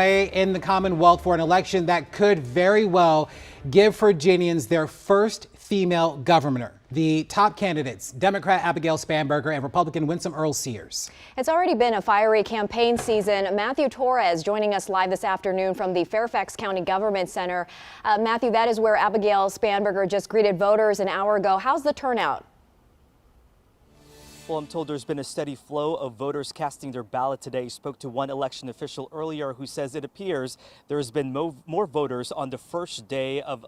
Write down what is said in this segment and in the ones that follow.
In the Commonwealth for an election that could very well give Virginians their first female governor. The top candidates, Democrat Abigail Spanberger and Republican Winsome Earle-Sears. It's already been a fiery campaign season. Matthew Torres joining us live this afternoon from the Fairfax County Government Center. Matthew, that is where Abigail Spanberger just greeted voters an hour ago. How's the turnout? Well, I'm told there's been a steady flow of voters casting their ballot today. Spoke to one election official earlier who says it appears there's been more voters on the first day of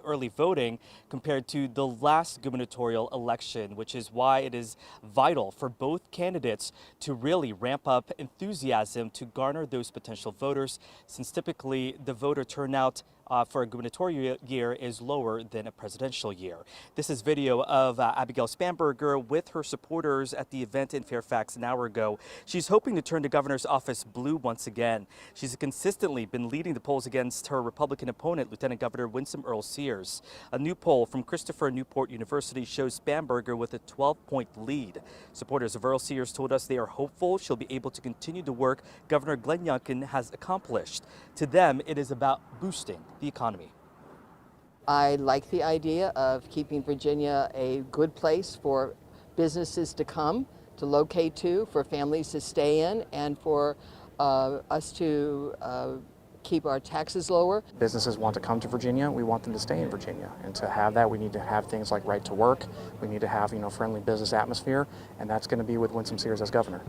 early voting compared to the last gubernatorial election, which is why it is vital for both candidates to really ramp up enthusiasm to garner those potential voters, since typically the voter turnout for a gubernatorial year is lower than a presidential year. This is video of Abigail Spanberger with her supporters at the event in Fairfax an hour ago. She's hoping to turn the governor's office blue once again. She's consistently been leading the polls against her Republican opponent, Lieutenant Governor Winsome Earle-Sears. A new poll from Christopher Newport University shows Spanberger with a 12-point lead. Supporters of Earle-Sears told us they are hopeful she'll be able to continue the work Governor Glenn Youngkin has accomplished. To them, it is about boosting the economy. I like the idea of keeping Virginia a good place for businesses to come, to locate to, for families to stay in, and for us to keep our taxes lower. Businesses want to come to Virginia. We want them to stay in Virginia. And to have that, we need to have things like right to work. We need to have, friendly business atmosphere, and that's going to be with Winsome Earle-Sears as governor.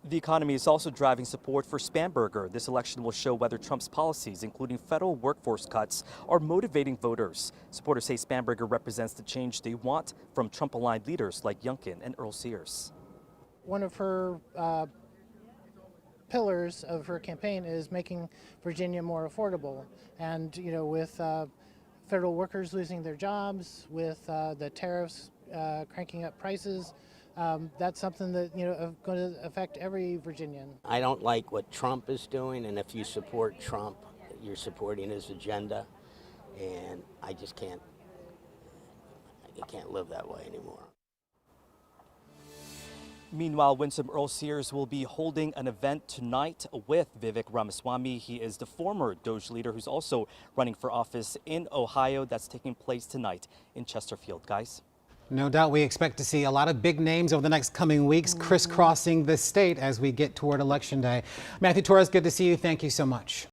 The economy is also driving support for Spanberger. This election will show whether Trump's policies, including federal workforce cuts, are motivating voters. Supporters say Spanberger represents the change they want from Trump-aligned leaders like Youngkin and Earle-Sears. One of her pillars of her campaign is making Virginia more affordable. And, with federal workers losing their jobs, with the tariffs cranking up prices, that's something that is going to affect every Virginian. I don't like what Trump is doing, and if you support Trump, you're supporting his agenda, and I just can't live that way anymore. Meanwhile, Winsome Earle-Sears will be holding an event tonight with Vivek Ramaswamy. He is the former Doge leader who's also running for office in Ohio. That's taking place tonight in Chesterfield, guys. No doubt we expect to see a lot of big names over the next coming weeks crisscrossing the state as we get toward Election Day. Matthew Torres, good to see you. Thank you so much.